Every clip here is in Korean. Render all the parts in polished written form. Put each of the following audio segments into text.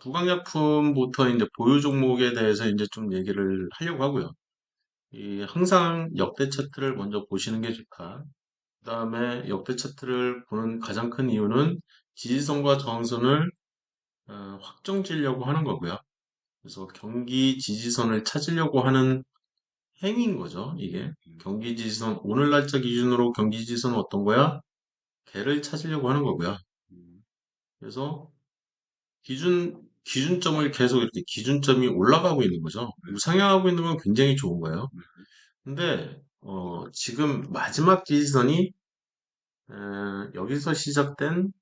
부강약품부터 이제 보유 종목에 대해서 이제 좀 얘기를 하려고 하고요. 항상 역대 차트를 먼저 보시는 게 좋다. 그 다음에 역대 차트를 보는 가장 큰 이유는 지지선과 저항선을 확정 지으려고 하는 거고요. 그래서 경기 지지선을 찾으려고 하는 행위인 거죠, 이게. 경기 지지선, 오늘 날짜 기준으로 경기 지지선은 어떤 거야? 걔를 찾으려고 하는 거고요. 그래서 기준점을 계속 이렇게 기준점이 올라가고 있는 거죠. 우상향하고 있는 건 굉장히 좋은 거예요. 근데, 지금 마지막 지지선이, 여기서 시작된,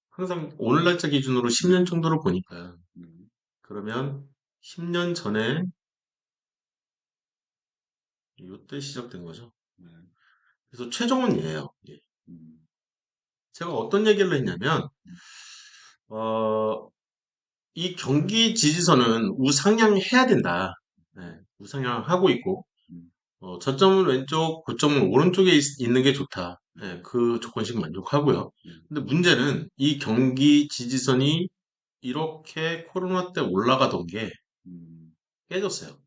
항상 오늘 날짜 기준으로 10년 정도로 보니까, 그러면 10년 전에 이때 시작된 거죠. 그래서 최종은 얘예요. 예. 제가 어떤 얘기를 했냐면, 어, 이 경기 지지선은 우상향해야 된다. 네, 우상향하고 있고, 저점은 왼쪽, 고점은 오른쪽에 있는 게 좋다. 네, 그 조건식 만족하고요. 근데 문제는 이 경기 지지선이 이렇게 코로나 때 올라가던 게 깨졌어요.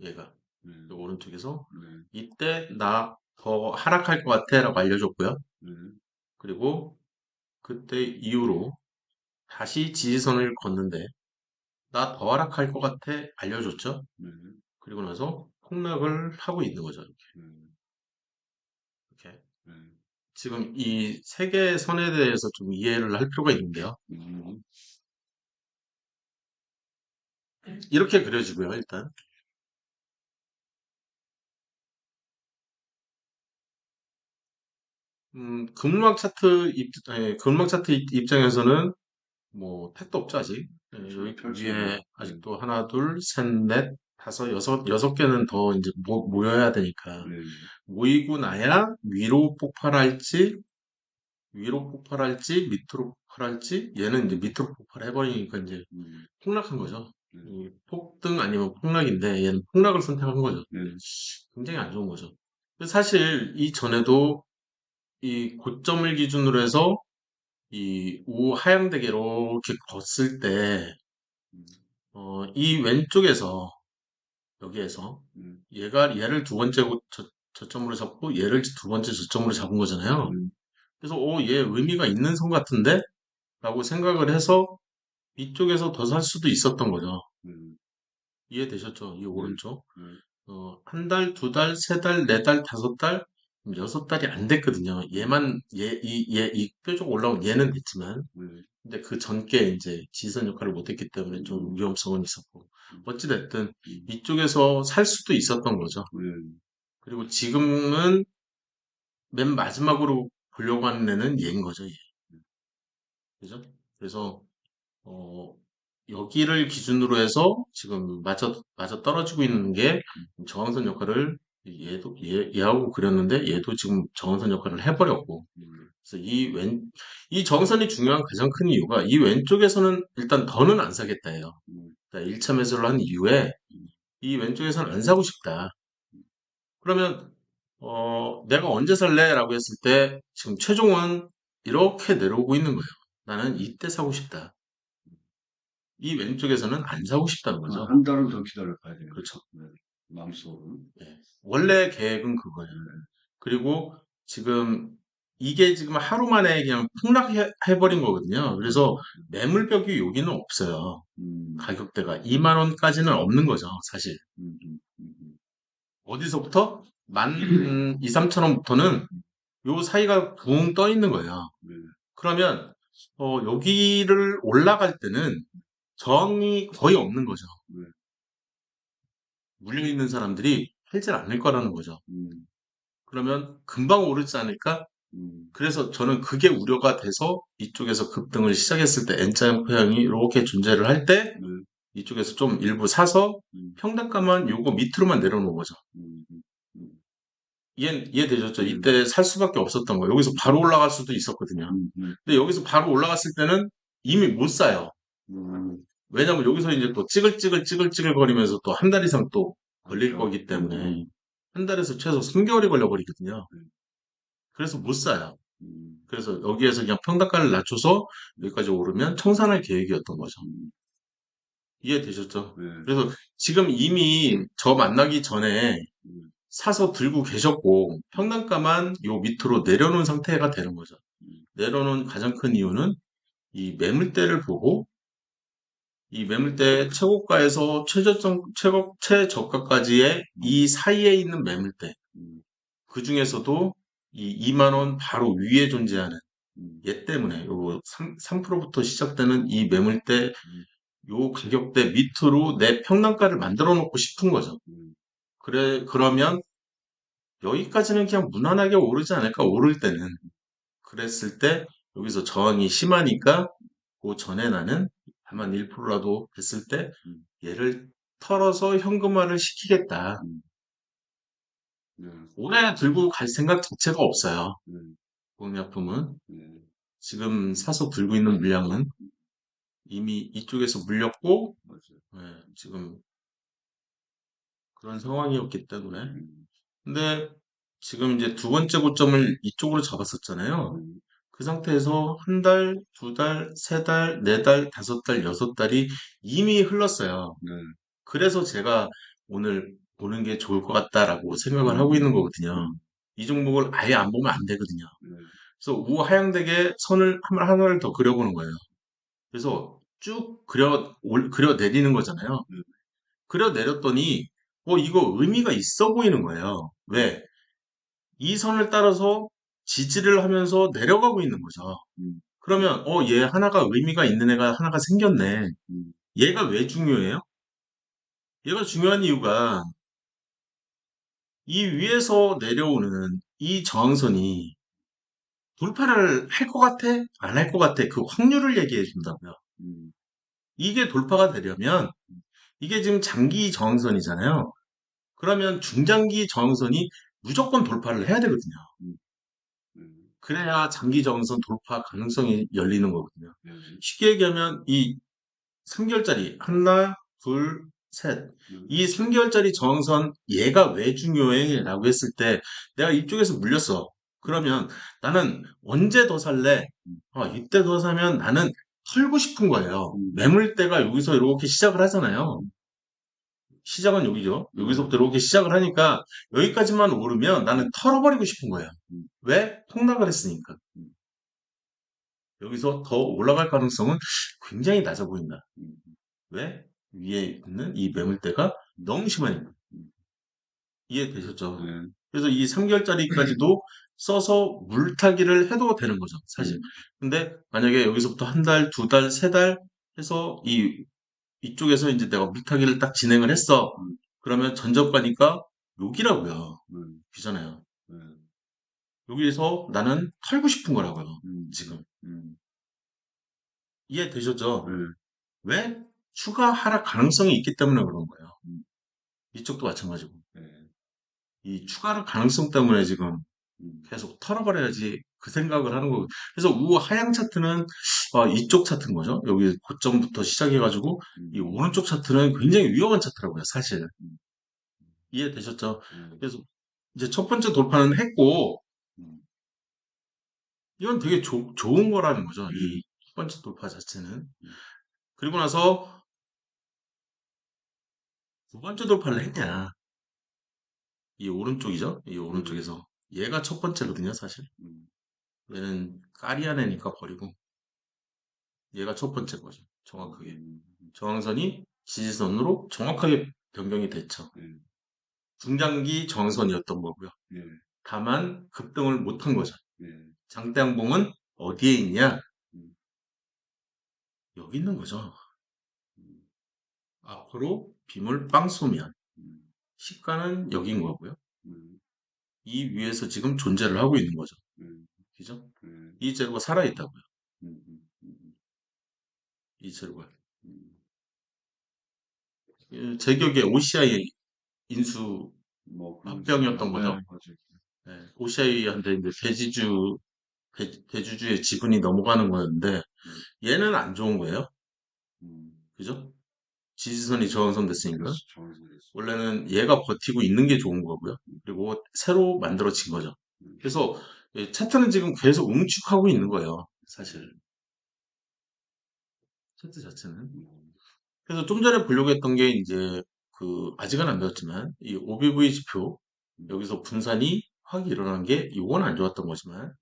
얘가. 그 오른쪽에서. 이때 나 더 하락할 것 같아 라고 알려줬고요. 그리고 그때 이후로 다시 지지선을 걷는데 나 더 하락할 것 같아 알려줬죠. 그리고 나서 폭락을 하고 있는 거죠. 이렇게. 지금 이 세 개의 선에 대해서 좀 이해를 할 필요가 있는데요. 이렇게 그려지고요, 일단. 금막 차트 입장에서는 뭐 택도 없죠, 아직. 여기 위에 아직도 하나, 둘, 셋, 넷, 다섯, 여섯 개는 더 이제 모여야 되니까. 모이고 나야 위로 폭발할지, 밑으로 폭발할지, 얘는 이제 밑으로 폭발해버리니까 이제 폭락한 거죠. 이 폭등 아니면 폭락인데 얘는 폭락을 선택한 거죠. 굉장히 안 좋은 거죠. 사실 이전에도 이 고점을 기준으로 해서 이 우하향대로 이렇게 걷을 때, 이 왼쪽에서 여기에서 얘를 두 번째 저점으로 잡고 얘를 두 번째 저점으로 잡은 거잖아요. 그래서 얘 의미가 있는 선 같은데? 라고 생각을 해서 이쪽에서 더 살 수도 있었던 거죠. 이해되셨죠? 이 오른쪽. 한 달, 두 달, 세 달, 네 달, 다섯 달, 여섯 달이 안 됐거든요. 이 뾰족 올라온 얘는 됐지만. 근데 그 전께 이제 지선 역할을 못했기 때문에 좀 위험성은 있었고. 어찌됐든 이쪽에서 살 수도 있었던 거죠. 그리고 지금은 맨 마지막으로 보려고 하는 애는 얘인 거죠, 얘. 그죠? 그래서 어, 여기를 기준으로 해서 지금 맞아 떨어지고 있는 게 저항선 역할을 얘하고 그렸는데 얘도 지금 저항선 역할을 해버렸고. 그래서 이 저항선이 중요한 가장 큰 이유가 이 왼쪽에서는 일단 더는 안 사겠다예요. 그러니까 1차 매수를 한 이후에 이 왼쪽에서는 안 사고 싶다. 그러면 내가 언제 살래? 라고 했을 때 지금 최종은 이렇게 내려오고 있는 거예요. 나는 이때 사고 싶다. 이 왼쪽에서는 안 사고 싶다는 거죠. 한 달은 더 기다려 봐야 돼요. 그렇죠. 네. 마음속으로. 예. 원래 계획은 그거예요. 그리고 지금 이게 지금 하루 만에 그냥 폭락해버린 거거든요. 그래서 매물벽이 여기는 없어요. 가격대가 2만 원까지는 없는 거죠, 사실. 어디서부터? 2, 3천 원부터는 요 사이가 붕 떠 있는 거예요. 그러면 여기를 올라갈 때는 저항이 거의 없는 거죠. 물려있는 사람들이 팔질 않을 거라는 거죠. 그러면 금방 오르지 않을까? 그래서 저는 그게 우려가 돼서 이쪽에서 급등을 시작했을 때 N자 모양이 이렇게 존재를 할 때 이쪽에서 좀 일부 사서 평단가만 요거 밑으로만 내려놓은 거죠. 이해되셨죠? 이때 살 수밖에 없었던 거예요. 여기서 바로 올라갈 수도 있었거든요. 근데 여기서 바로 올라갔을 때는 이미 못 사요. 왜냐면 여기서 이제 또 찌글찌글 거리면서 또 한 달 이상 또 걸릴 그렇죠. 거기 때문에 한 달에서 최소 3개월이 걸려버리거든요. 그래서 못 사요. 그래서 여기에서 그냥 평단가를 낮춰서 여기까지 오르면 청산할 계획이었던 거죠. 이해되셨죠? 네. 그래서 지금 이미 저 만나기 전에 사서 들고 계셨고 평단가만 요 밑으로 내려놓은 상태가 되는 거죠. 내려놓은 가장 큰 이유는 이 매물대를 보고 이 매물대 최고가에서 최저가까지의 이 사이에 있는 매물대 그 중에서도 이 2만 원 바로 위에 존재하는 얘 때문에 요 3%부터 시작되는 이 매물대 요 가격대 밑으로 내 평단가를 만들어 놓고 싶은 거죠. 그러면 여기까지는 그냥 무난하게 오르지 않을까, 오를 때는. 그랬을 때, 여기서 저항이 심하니까, 그 전에 나는 다만 1%라도 됐을 때, 얘를 털어서 현금화를 시키겠다. 오래 들고 갈 생각 자체가 없어요. 공약품은. 지금 사서 들고 있는 물량은 이미 이쪽에서 물렸고, 지금 그런 상황이었기 때문에. 근데 지금 이제 두 번째 고점을 이쪽으로 잡았었잖아요. 그 상태에서 한 달, 두 달, 세 달, 네 달, 다섯 달, 여섯 달이 이미 흘렀어요. 그래서 제가 오늘 보는 게 좋을 것 같다라고 생각을 하고 있는 거거든요. 이 종목을 아예 안 보면 안 되거든요. 그래서 우하향되게 선을 하나를 더 그려보는 거예요. 그래서 쭉 그려내리는 거잖아요. 그려내렸더니, 이거 의미가 있어 보이는 거예요. 왜? 이 선을 따라서 지지를 하면서 내려가고 있는 거죠. 그러면, 얘 하나가 의미가 있는 애가 하나가 생겼네. 얘가 왜 중요해요? 얘가 중요한 이유가 이 위에서 내려오는 이 저항선이 돌파를 할 것 같아? 안 할 것 같아? 그 확률을 얘기해 준다고요. 이게 돌파가 되려면 이게 지금 장기 저항선이잖아요. 그러면 중장기 저항선이 무조건 돌파를 해야 되거든요. 그래야 장기 저항선 돌파 가능성이 열리는 거거든요. 쉽게 얘기하면 이 3개월짜리 하나, 둘, 셋. 이 3개월짜리 저항선 얘가 왜 중요해? 라고 했을 때 내가 이쪽에서 물렸어. 그러면 나는 언제 더 살래? 이때 더 사면 나는 털고 싶은 거예요. 매물대가 여기서 이렇게 시작을 하잖아요. 시작은 여기죠. 여기서부터 이렇게 시작을 하니까 여기까지만 오르면 나는 털어버리고 싶은 거예요. 왜? 폭락을 했으니까. 여기서 더 올라갈 가능성은 굉장히 낮아 보인다. 왜? 위에 있는 이 매물대가 너무 심하니까. 이해되셨죠? 그래서 이 3개월짜리까지도 써서 물타기를 해도 되는 거죠, 사실. 근데 만약에 여기서부터 한 달, 두 달, 세 달 해서 이쪽에서 이제 내가 물타기를 딱 진행을 했어. 그러면 전저가니까 여기라고요. 그잖아요. 여기에서 나는 털고 싶은 거라고요, 지금. 이해되셨죠? 왜? 추가 하락 가능성이 있기 때문에 그런 거예요. 이쪽도 마찬가지고. 이 추가 하락 가능성 때문에 지금 계속 털어버려야지 그 생각을 하는 거고. 그래서 우하향 차트는 이쪽 차트인 거죠. 여기 고점부터 시작해가지고 이 오른쪽 차트는 굉장히 위험한 차트라고요, 사실. 이해되셨죠? 그래서 이제 첫 번째 돌파는 했고, 이건 되게 좋은 거라는 거죠. 이 첫 번째 돌파 자체는. 그리고 나서 두 번째 돌파를 했냐. 이 오른쪽이죠. 이 오른쪽에서. 얘가 첫 번째거든요, 사실. 얘는 까리한 애니까 버리고. 얘가 첫 번째 거죠. 정확하게. 저항선이 지지선으로 정확하게 변경이 됐죠. 중장기 저항선이었던 거고요. 다만 급등을 못한 거죠. 장대항봉은 어디에 있냐? 여기 있는 거죠. 앞으로 빔을 빵 쏘면 시가는 여기인 거고요. 이 위에서 지금 존재를 하고 있는 거죠. 그죠? 이 재료가 살아있다고요. 이 재료가. 제격의 OCI 인수 합병이었던 거죠. OCI한테 이제 대주주의 지분이 넘어가는 거였는데 얘는 안 좋은 거예요. 그죠? 지지선이 저항선 됐으니까. 원래는 얘가 버티고 있는 게 좋은 거고요. 그리고 새로 만들어진 거죠. 그래서 예, 차트는 지금 계속 응축하고 있는 거예요. 사실 차트 자체는. 그래서 좀 전에 보려고 했던 게 이제 그 아직은 안 배웠지만 이 OBV 지표 여기서 분산이 확 일어난 게 이건 안 좋았던 거지만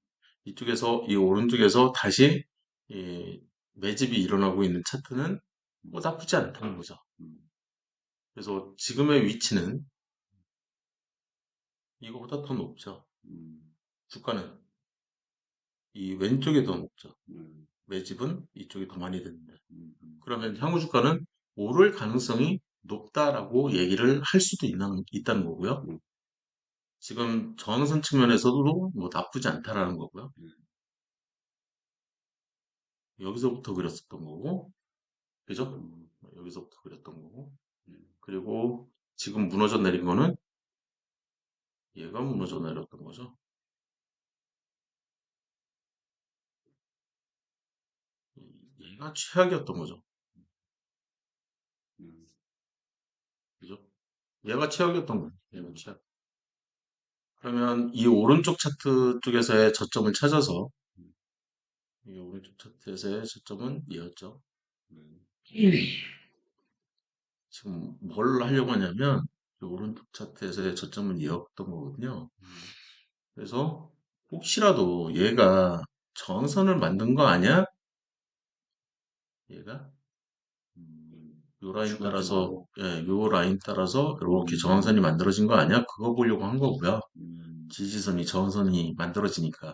이쪽에서 이 오른쪽에서 다시 이 매집이 일어나고 있는 차트는 뭐 나쁘지 않다는 거죠. 그래서 지금의 위치는 이거보다 더 높죠. 주가는 이 왼쪽이 더 높죠. 매집은 이쪽이 더 많이 되는데. 그러면 향후 주가는 오를 가능성이 높다라고 얘기를 할 수도 있다는 거고요. 지금 저항선 측면에서도 뭐 나쁘지 않다라는 거고요. 여기서부터 그렸었던 거고, 그죠? 여기서부터 그렸던 거고, 그리고 지금 무너져 내린 거는 얘가 무너져 내렸던 거죠. 얘가 최악이었던 거죠. 그죠? 얘가 최악이었던 거예요. 얘가 최악. 그러면 이 오른쪽 차트 쪽에서의 저점을 찾아서 이 오른쪽 차트에서의 저점은 얘였죠. 지금 뭘 하려고 하냐면 이 오른쪽 차트에서의 저점은 얘였던 거거든요. 그래서 혹시라도 얘가 저항선을 만든 거 아니야? 얘가 요 라인 따라서 요 라인 따라서 이렇게 저항선이 만들어진 거 아니야? 그거 보려고 한 거고요. 지지선이 저항선이 만들어지니까.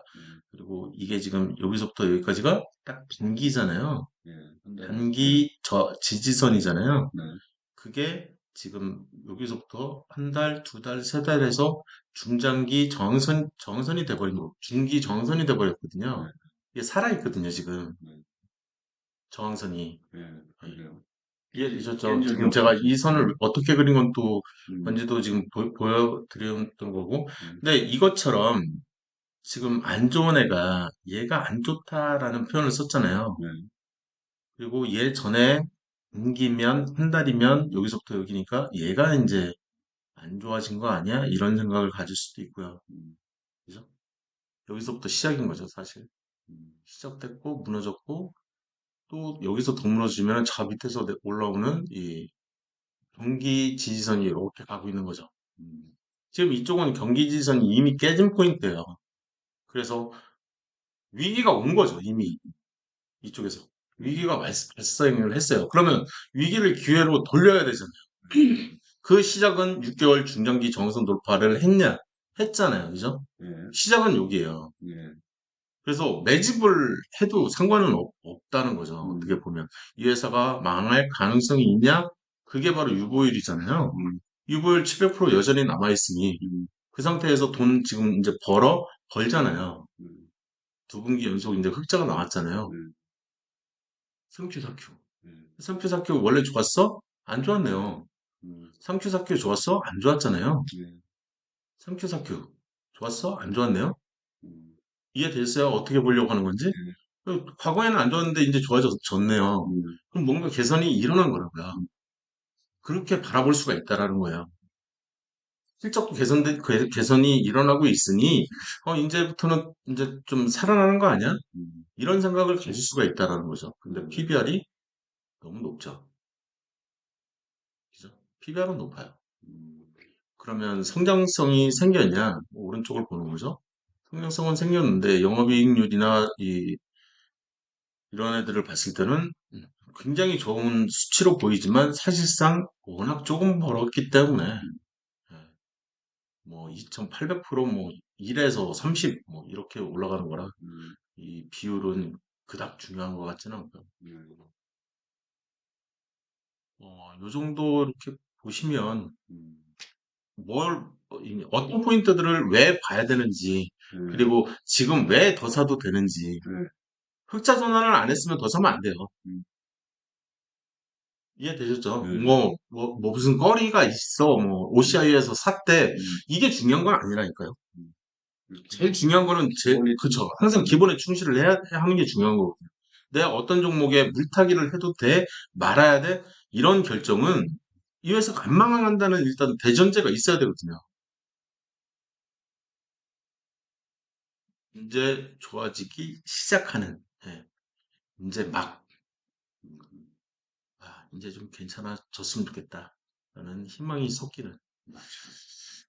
그리고 이게 지금 여기서부터 여기까지가 딱 단기잖아요. 단기 지지선이잖아요. 그게 지금 여기서부터 한 달, 두 달, 세 달에서 중장기 저항선이 돼버린 거, 중기 저항선이 돼버렸거든요. 이게 살아있거든요, 지금. 저항선이. 이해되셨죠? 지금 제가 이 선을 어떻게 그린 건 또 뭔지도 지금 보여드렸던 거고. 근데 이것처럼 지금 안 좋은 애가 얘가 안 좋다라는 표현을 썼잖아요. 그리고 얘 전에 분기면 한 달이면 여기서부터 여기니까 얘가 이제 안 좋아진 거 아니야? 이런 생각을 가질 수도 있고요. 그죠? 여기서부터 시작인 거죠, 사실. 시작됐고 무너졌고 또 여기서 더 무너지면 저 밑에서 올라오는 이 경기 지지선이 이렇게 가고 있는 거죠. 지금 이쪽은 경기 지지선이 이미 깨진 포인트예요. 그래서 위기가 온 거죠, 이미 이쪽에서. 위기가 발생을 했어요. 그러면 위기를 기회로 돌려야 되잖아요. 그 시작은 6개월 중장기 정선 돌파를 했냐? 했잖아요. 그죠? 시작은 여기에요. 그래서 매집을 해도 상관은 없다는 거죠. 어떻게 보면. 이 회사가 망할 가능성이 있냐? 그게 바로 유보율이잖아요. 유보율 700% 여전히 남아있으니 그 상태에서 돈 지금 이제 벌잖아요. 두 분기 연속 이제 흑자가 나왔잖아요. 3Q, 4Q. 3Q, 4Q 원래 좋았어? 안 좋았네요. 3Q, 4Q 좋았어? 안 좋았잖아요. 3Q, 4Q 좋았어? 안 좋았네요. 이해됐어요? 어떻게 보려고 하는 건지? 과거에는 안 좋았는데 이제 좋아졌네요. 그럼 뭔가 개선이 일어난 거라고요. 그렇게 바라볼 수가 있다라는 거예요. 실적도 개선이 일어나고 있으니, 이제부터는 이제 좀 살아나는 거 아니야? 이런 생각을 가질 수가 있다라는 거죠. 근데 PBR이 너무 높죠. 그죠? PBR은 높아요. 그러면 성장성이 생겼냐? 오른쪽을 보는 거죠. 성장성은 생겼는데 영업이익률이나 이런 애들을 봤을 때는 굉장히 좋은 수치로 보이지만 사실상 워낙 조금 벌었기 때문에 예, 뭐 2800%뭐 1에서 30 뭐 이렇게 올라가는 거라 이 비율은 그닥 중요한 것 같지는 않고요. 요 정도 이렇게 보시면 어떤 포인트들을 왜 봐야 되는지 그리고 지금 왜 더 사도 되는지 흑자 전환을 안 했으면 더 사면 안 돼요. 이해되셨죠? 뭐 무슨 거리가 있어, 뭐, OCI에서 샀대. 이게 중요한 건 아니라니까요. 제일 중요한 거는 그쵸. 항상 기본에 충실을 하는 게 중요한 거거든요. 내가 어떤 종목에 물타기를 해도 돼, 말아야 돼, 이런 결정은 이 회사가 안 망한다는 일단 대전제가 있어야 되거든요. 이제 좋아지기 시작하는, 예, 이제 막, 음, 이제 좀 괜찮아졌으면 좋겠다. 라는 희망이 섞이는. 맞죠.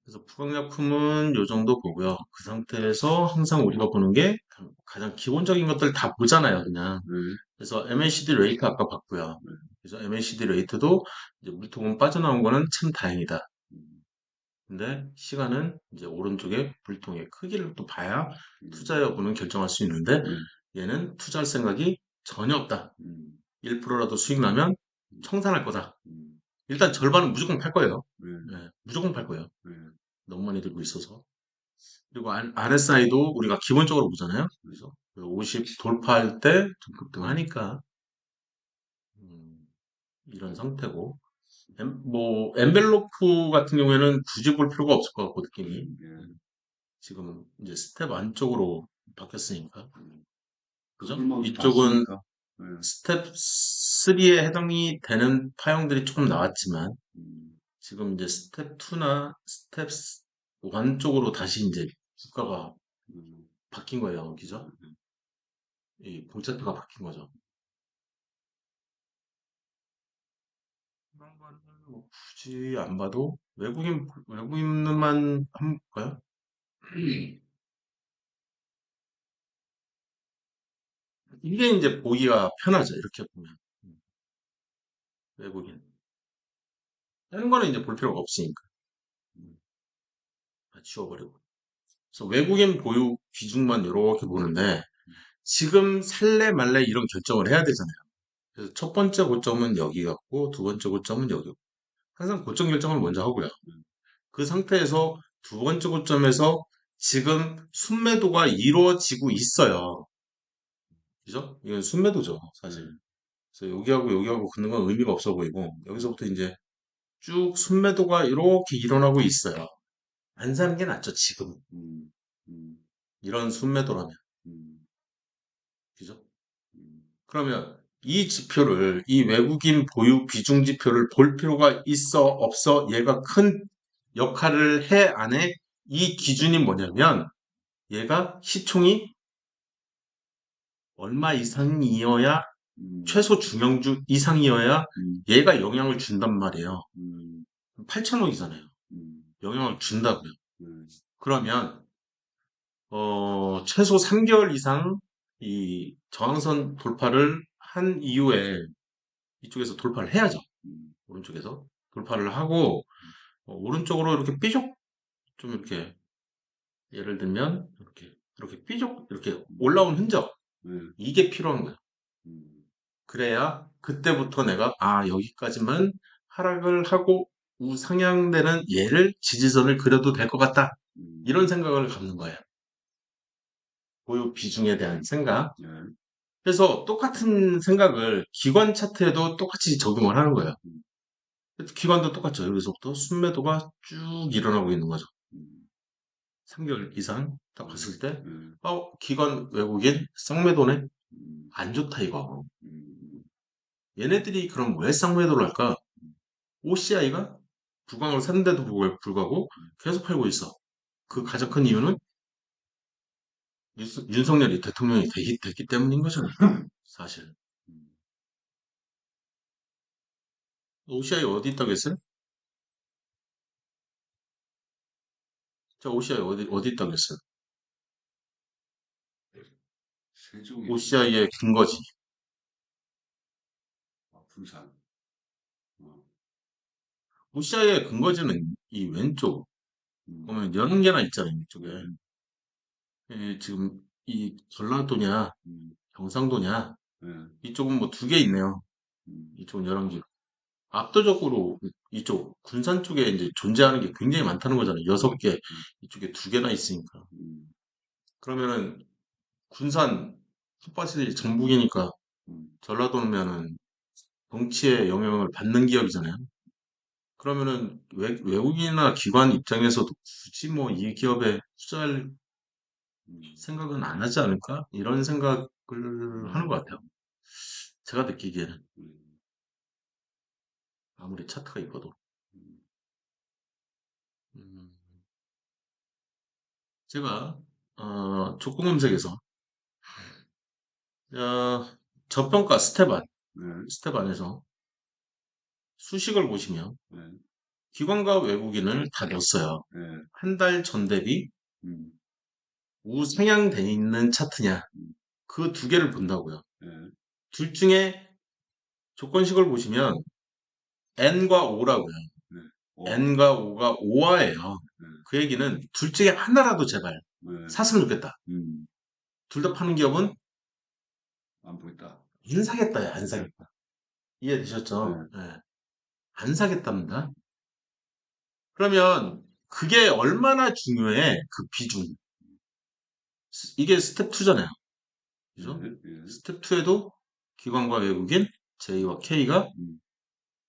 그래서 부강약품은 요 정도 보고요. 그 상태에서 항상 우리가 보는 게 가장 기본적인 것들 다 보잖아요, 그냥. 네, 그래서 MACD 레이트 아까 봤고요. 네, 그래서 MACD 레이트도 이제 물통은 빠져나온 거는 참 다행이다. 음, 근데 시간은 이제 오른쪽에 물통의 크기를 또 봐야 음, 투자 여부는 결정할 수 있는데 네, 얘는 투자할 생각이 전혀 없다. 음, 1%라도 수익 나면 음, 청산할 거다. 음, 일단 절반은 무조건 팔 거예요. 네, 네, 무조건 팔 거예요. 네, 너무 많이 들고 있어서. 그리고 RSI도 우리가 기본적으로 보잖아요. 네, 그래서 50 돌파할 때 좀 급등하니까 이런 상태고 뭐 엔벨로프 같은 경우에는 굳이 볼 필요가 없을 것 같고 느낌이 예, 지금 이제 스텝 안쪽으로 바뀌었으니까 그죠? 그걸만 이쪽은 봤으니까. 네, 스텝 3에 해당이 되는 파형들이 조금 나왔지만 음, 지금 이제 스텝 2나 스텝 1 쪽으로 다시 이제 주가가 음, 바뀐 거예요. 그죠? 이 봉차트가 바뀐 거죠. 그런 거는 뭐 굳이 안 봐도 외국인만 한번 볼까요? 이게 이제 보기가 편하죠. 이렇게 보면 외국인 다른 거는 이제 볼 필요가 없으니까 다 지워버리고. 그래서 외국인 보유 비중만 이렇게 보는데 지금 살래 말래 이런 결정을 해야 되잖아요. 그래서 첫 번째 고점은 여기 같고 두 번째 고점은 여기고 항상 고점 결정을 먼저 하고요. 그 상태에서 두 번째 고점에서 지금 순매도가 이루어지고 있어요. 그죠? 이건 순매도죠, 사실. 그래서 여기하고 붙는 건 의미가 없어 보이고 여기서부터 이제 쭉 순매도가 이렇게 일어나고 있어요. 안 사는 게 낫죠, 지금. 음, 음, 이런 순매도라면. 음, 그죠? 음, 그러면 이 지표를, 이 외국인 보유 비중 지표를 볼 필요가 있어, 없어? 얘가 큰 역할을 해, 안 해? 이 기준이 뭐냐면 얘가 시총이 얼마 이상이어야 음, 최소 중형주 이상이어야 음, 얘가 영향을 준단 말이에요. 음, 8천억이잖아요. 음, 영향을 준다고요. 음, 그러면 최소 3개월 이상 이 저항선 돌파를 한 이후에 이쪽에서 돌파를 해야죠. 음, 오른쪽에서 돌파를 하고 오른쪽으로 이렇게 삐죽 좀 이렇게 예를 들면 이렇게 삐죽 이렇게 올라온 흔적 네, 이게 필요한 거예요. 음, 그래야 그때부터 내가 여기까지만 하락을 하고 우상향되는 얘를 지지선을 그려도 될 것 같다. 음, 이런 생각을 갖는 거예요. 보유 비중에 대한 생각. 네, 그래서 똑같은 생각을 기관 차트에도 똑같이 적용을 하는 거예요. 음, 기관도 똑같죠. 여기서부터 순매도가 쭉 일어나고 있는 거죠. 음, 3개월 이상 딱 음, 봤을 때, 음, 기관 외국인 쌍매도네? 음, 안 좋다 이거. 음, 얘네들이 그럼 왜 쌍매도를 할까? OCI가 부강을 샀는데도 불구하고 계속 팔고 있어. 그 가장 큰 이유는 윤석열이 대통령이 됐기 때문인 거죠. 사실. 음, OCI 어디 있다고 했어요? 자, OCI 어디 있다고 했어요? 세종이었나? OCI의 근거지. 아, 부산. 어, OCI의 근거지는 이 왼쪽. 음, 보면 11개나 있잖아요, 이쪽에. 음, 지금 이 전라도냐, 음, 경상도냐, 네, 이쪽은 뭐 2개 있네요. 음, 이쪽은 11개. 압도적으로 이쪽 군산 쪽에 이제 존재하는 게 굉장히 많다는 거잖아요. 6개. 음, 이쪽에 2개나 있으니까. 음, 그러면은 군산 텃밭이 전북이니까 음, 전라도면은 정치에 영향을 받는 기업이잖아요. 그러면은 외국인이나 기관 입장에서도 굳이 뭐 이 기업에 투자할 음, 생각은 안 하지 않을까? 이런 생각을 하는 것 같아요. 제가 느끼기에는 음, 아무리 차트가 이뻐도 음, 음, 제가 조건 검색에서 저평가 스텝 네. 스텝 안에서 수식을 보시면 네. 기관과 외국인을 다 넣었어요. 네. 한 달 전 대비 음. 우상향돼 있는 차트냐, 음. 그 두 개를 본다고요. 네. 둘 중에 조건식을 보시면 N과 O라고요. 네. N과 O가 오화예요. 네. 그 얘기는 둘 중에 하나라도 제발 네. 샀으면 좋겠다. 음. 둘 다 파는 기업은 안 보인다. 안 사겠다야, 안 사겠다. 이해되셨죠? 네. 네. 안 사겠답니다. 그러면 그게 얼마나 중요해? 그 비중. 이게 스텝 2잖아요. 그죠? 네. 네. 스텝 2에도 기관과 외국인 J와 K가 음.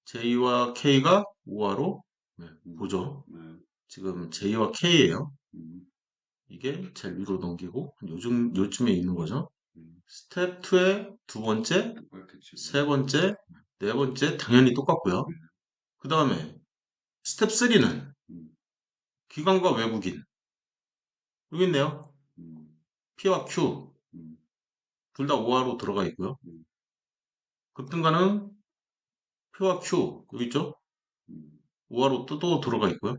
J와 K가 5화로 보죠. 네. 지금 J와 K예요. 음. 이게 제일 위로 넘기고 요즘에 있는 거죠. 음. 스텝 2의 두 번째, 똑같겠지. 세 번째, 네 번째 당연히 똑같고요. 그 다음에 스텝 3는 음. 기관과 외국인. 여기 있네요. 음. P와 Q 음. 둘 다 5화로 들어가 있고요. 음. 급등가는 P와 Q 여기 있죠? 음. 5화로 또 들어가 있고요.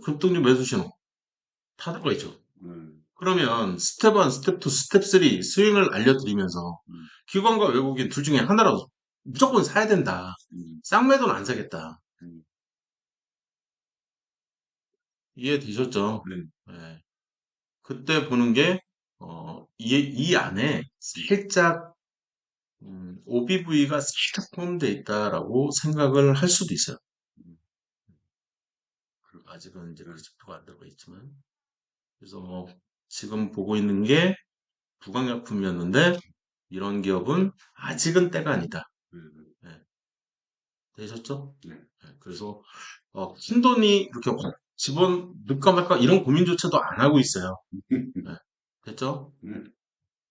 급등주 매수 신호 다 들어가 있죠. 그러면 스텝 1, 스텝 2, 스텝 3 스윙을 알려드리면서 음. 기관과 외국인 둘 중에 하나라도 무조건 사야 된다. 음. 쌍매도는 안 사겠다. 음. 이해되셨죠? 네. 네. 그때 보는 게, 이 안에 살짝, OBV가 살짝 포함되어 있다라고 생각을 할 수도 있어요. 음. 아직은 이제 그렇지도가 안 들어가 있지만. 그래서 지금 보고 있는 게 부강약품이었는데, 이런 기업은 아직은 때가 아니다. 네. 되셨죠? 네. 네. 그래서, 큰 돈이 이렇게 확 넣을까 말까 이런 고민조차도 안 하고 있어요. 네. 됐죠? 네.